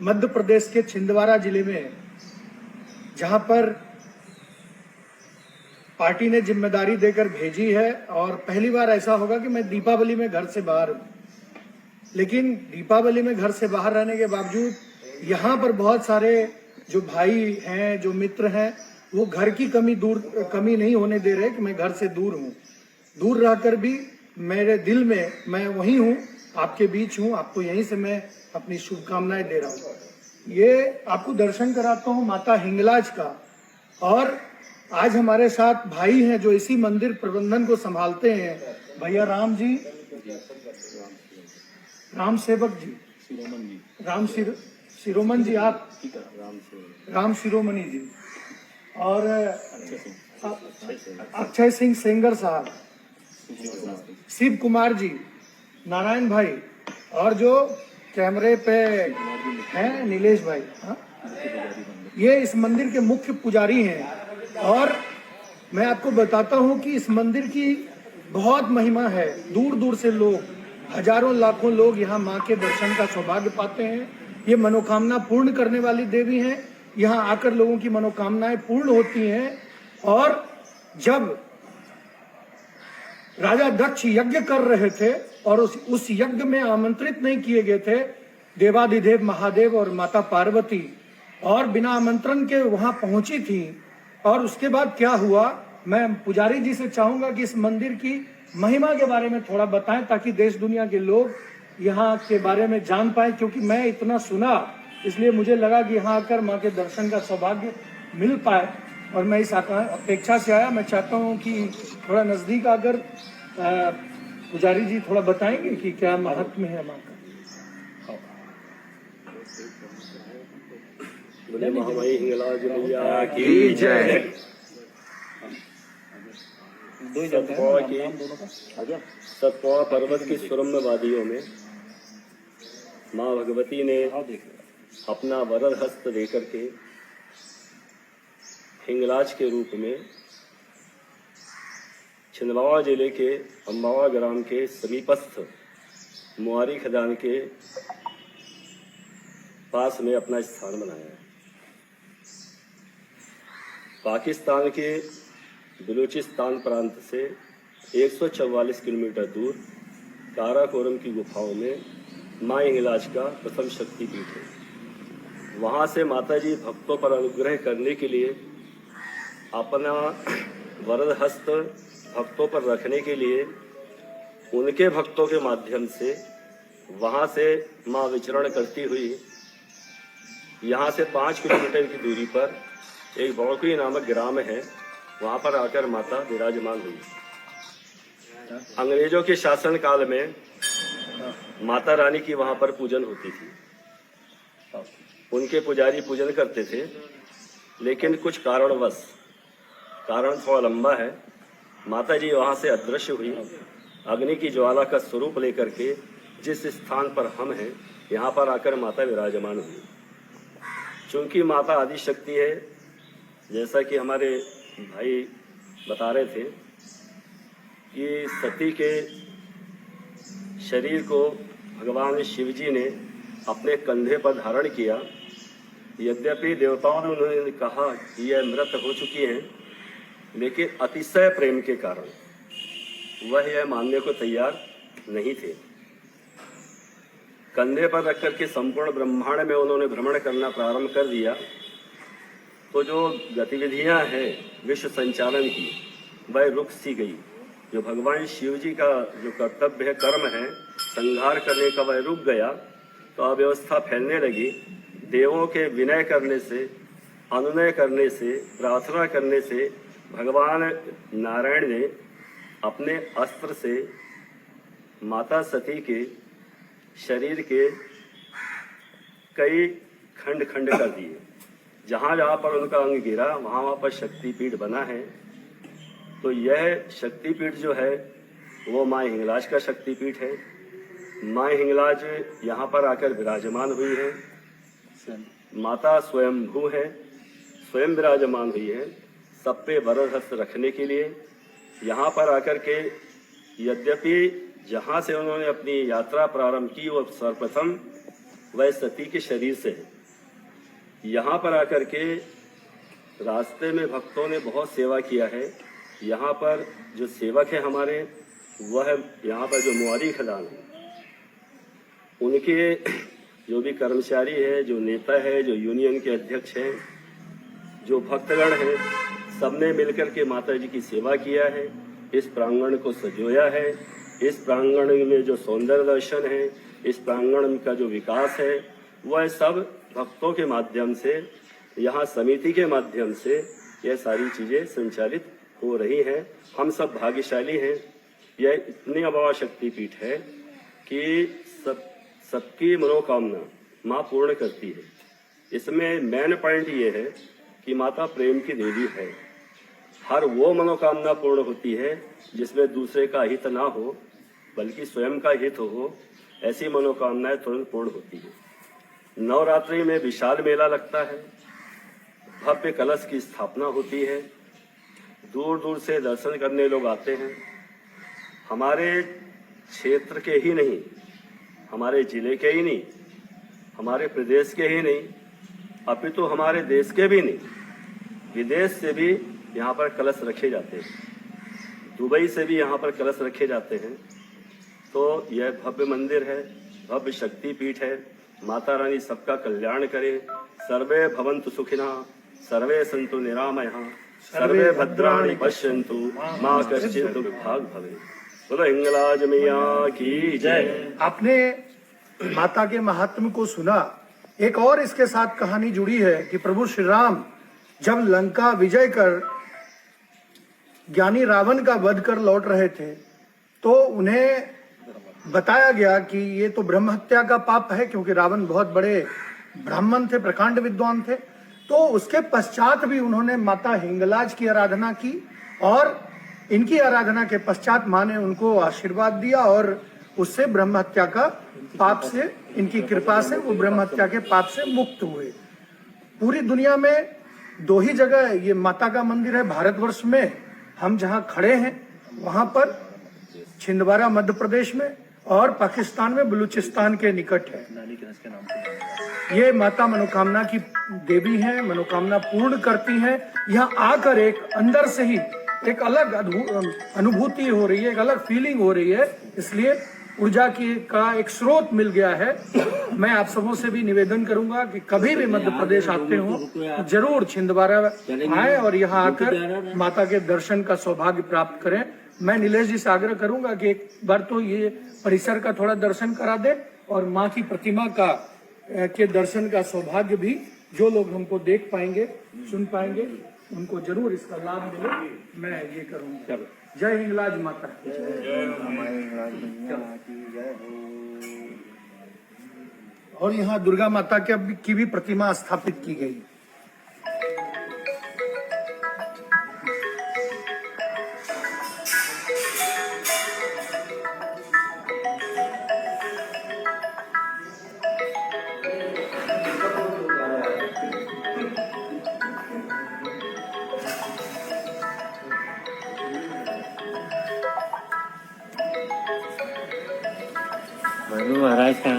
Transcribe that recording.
मध्य प्रदेश के छिंदवाड़ा जिले में, जहां पर पार्टी ने जिम्मेदारी देकर भेजी है। और पहली बार ऐसा होगा कि मैं दीपावली में घर से बाहर हूं, लेकिन दीपावली में घर से बाहर रहने के बावजूद यहाँ पर बहुत सारे जो भाई हैं, जो मित्र हैं, वो घर की कमी नहीं होने दे रहे कि मैं घर से दूर हूँ। दूर रहकर भी मेरे दिल में मैं वहीं हूँ, आपके बीच हूँ। आपको यहीं से मैं अपनी शुभकामनाएं दे रहा हूँ। ये आपको दर्शन कराता हूँ माता हिंगलाज का। और आज हमारे साथ भाई हैं जो इसी मंदिर प्रबंधन को संभालते हैं, भैया राम जी, राम सेवक जी, शिरोमन जी, आप राम शिरोमणि जी, और अक्षय सिंह सेंगर साहब, शिव कुमार जी, नारायण भाई, और जो कैमरे पे हैं नीलेश भाई। हाँ, ये इस मंदिर के मुख्य पुजारी हैं। और मैं आपको बताता हूँ कि इस मंदिर की बहुत महिमा है। दूर दूर से लोग, हजारों लाखों लोग यहाँ माँ के दर्शन का सौभाग्य पाते हैं। ये मनोकामना पूर्ण करने वाली देवी हैं। यहाँ आकर लोगों की मनोकामनाएं पूर्ण होती हैं। और जब राजा दक्ष यज्ञ कर रहे थे और उस यज्ञ में आमंत्रित नहीं किए गए थे देवाधिदेव महादेव और माता पार्वती, और बिना आमंत्रण के वहां पहुंची थी। और उसके बाद क्या हुआ, मैं पुजारी जी से चाहूंगा कि इस मंदिर की महिमा के बारे में थोड़ा बताएं, ताकि देश दुनिया के लोग यहाँ के बारे में जान पाए। क्योंकि मैं इतना सुना, इसलिए मुझे लगा कि यहाँ आकर माँ के दर्शन का सौभाग्य मिल पाए, और मैं इस अपेक्षा से आया। मैं चाहता हूँ कि थोड़ा नजदीक आकर पुजारी जी थोड़ा बताएंगे कि क्या महात्म्य है माँ का। महामाई हिंगलाज मैया की जय। सतपौआ पर्वत की सुरम्य वादियों में माँ भगवती ने अपना वरद हस्त लेकर के हिंगलाज के रूप में छिंदवाड़ा जिले के अम्बावा ग्राम के समीपस्थ मुआरी खदान के पास में अपना स्थान बनाया है। पाकिस्तान के बलूचिस्तान प्रांत से 144 किलोमीटर दूर काराकोरम की गुफाओं में माँ हिंगलाज का प्रथम शक्तिपीठ है। वहाँ से माताजी भक्तों पर अनुग्रह करने के लिए अपना वरद हस्त भक्तों पर रखने के लिए उनके भक्तों के माध्यम से वहाँ से माँ विचरण करती हुई यहाँ से 5 किलोमीटर की दूरी पर एक बौकड़ी नामक ग्राम है, वहाँ पर आकर माता विराजमान हुई। अंग्रेजों के शासन काल में माता रानी की वहाँ पर पूजन होती थी। उनके पुजारी पूजन करते थे, लेकिन कुछ कारणवश, कारण थोड़ा लंबा है, माता जी वहाँ से अदृश्य हुई। अग्नि की ज्वाला का स्वरूप लेकर के जिस स्थान पर हम हैं, यहाँ पर आकर माता विराजमान हुई। चूँकि माता आदि शक्ति है, जैसा कि हमारे भाई बता रहे थे कि सती के शरीर को भगवान शिव जी ने अपने कंधे पर धारण किया। यद्यपि देवताओं ने उन्होंने कहा कि यह मृत हो चुकी हैं, लेकिन अतिशय प्रेम के कारण वह यह मानने को तैयार नहीं थे। कंधे पर रख करके संपूर्ण ब्रह्मांड में उन्होंने भ्रमण करना प्रारंभ कर दिया। तो जो गतिविधियां हैं विश्व संचालन की, वह रुक सी गई। जो भगवान शिव जी का जो कर्तव्य है, कर्म है, संहार करने का, वह रुक गया। तो अव्यवस्था फैलने लगी। देवों के विनय करने से, अनुनय करने से, प्रार्थना करने से भगवान नारायण ने अपने अस्त्र से माता सती के शरीर के कई खंड खंड कर दिए। जहाँ जहाँ पर उनका अंग गिरा, वहाँ वहाँ पर शक्तिपीठ बना है। तो यह शक्तिपीठ जो है वो माँ हिंगलाज का शक्तिपीठ है। माँ हिंगलाज यहाँ पर आकर विराजमान हुई है। माता स्वयंभू है, स्वयं विराजमान हुई है सब पे वरद हस्त रखने के लिए। यहाँ पर आकर के यद्यपि जहाँ से उन्होंने अपनी यात्रा प्रारंभ की वो सर्वप्रथम वह सती के शरीर से है। यहाँ पर आकर के रास्ते में भक्तों ने बहुत सेवा किया है। यहाँ पर जो सेवक है हमारे, वह यहाँ पर जो मुआरी खदान है, उनके जो भी कर्मचारी है, जो नेता है, जो यूनियन के अध्यक्ष हैं, जो भक्तगण हैं, सबने मिलकर के माता जी की सेवा किया है। इस प्रांगण को सजोया है। इस प्रांगण में जो सौंदर्य दर्शन है, इस प्रांगण का जो विकास है, वह सब भक्तों के माध्यम से, यहाँ समिति के माध्यम से यह सारी चीजें संचालित हो रही हैं। हम सब भाग्यशाली हैं। यह इतनी अभावा शक्तिपीठ है कि सबकी मनोकामना माँ पूर्ण करती है। इसमें मेन पॉइंट ये है कि माता प्रेम की देवी है। हर वो मनोकामना पूर्ण होती है जिसमें दूसरे का हित ना हो, बल्कि स्वयं का हित हो। ऐसी मनोकामनाएं तुरंत पूर्ण होती है। नवरात्रि में विशाल मेला लगता है। भव्य कलश की स्थापना होती है। दूर दूर से दर्शन करने लोग आते हैं। हमारे क्षेत्र के ही नहीं, हमारे जिले के ही नहीं, हमारे प्रदेश के ही नहीं, अपितु हमारे देश के भी नहीं, विदेश से भी यहाँ पर कलश रखे जाते हैं। दुबई से भी यहाँ पर कलश रखे जाते हैं। तो यह भव्य मंदिर है, भव्य शक्तिपीठ है। माता रानी सबका कल्याण करे। सर्वे भवन्तु सुखिनः, सर्वे सन्तु निरामयाः, सर्वे भद्राणि पश्यन्तु, माँ कश्चित् दुर्भाग् भवेत्। बोलो हिंगलाज मैया की जय। आपने माता के महात्म्य को सुना। एक और इसके साथ कहानी जुड़ी है कि प्रभु श्री राम जब लंका विजय कर ज्ञानी रावण का वध कर लौट रहे थे, तो उन्हें बताया गया कि ये तो ब्रह्म हत्या का पाप है, क्योंकि रावण बहुत बड़े ब्राह्मण थे, प्रकांड विद्वान थे। तो उसके पश्चात भी उन्होंने माता हिंगलाज की आराधना की, और इनकी आराधना के पश्चात माँ ने उनको आशीर्वाद दिया, और उससे ब्रह्म हत्या का पाप से, इनकी कृपा से वो ब्रह्म हत्या के पाप से मुक्त हुए। पूरी दुनिया में 2 ही जगह ये माता का मंदिर है भारतवर्ष में। हम जहाँ खड़े हैं वहां पर छिंदवाड़ा मध्य प्रदेश में, और पाकिस्तान में बलूचिस्तान के निकट है। ये माता मनोकामना की देवी हैं, मनोकामना पूर्ण करती हैं। यहाँ आकर एक अंदर से ही एक अलग अनुभूति हो रही है, एक अलग फीलिंग हो रही है। इसलिए ऊर्जा का एक स्रोत मिल गया है। मैं आप सबों से भी निवेदन करूंगा कि कभी भी मध्य प्रदेश आते हो तो जरूर छिंदवाड़ा आए और यहाँ आकर माता के दर्शन का सौभाग्य प्राप्त करें। मैं नीलेश जी से आग्रह करूंगा कि एक बार तो ये परिसर का थोड़ा दर्शन करा दे, और माँ की प्रतिमा का के दर्शन का सौभाग्य भी जो लोग हमको देख पाएंगे, सुन पाएंगे, उनको जरूर इसका लाभ मिले। मैं ये करूंगा। जय हिंगलाज माता। और यहाँ दुर्गा माता की भी प्रतिमा स्थापित की गई। महाराज का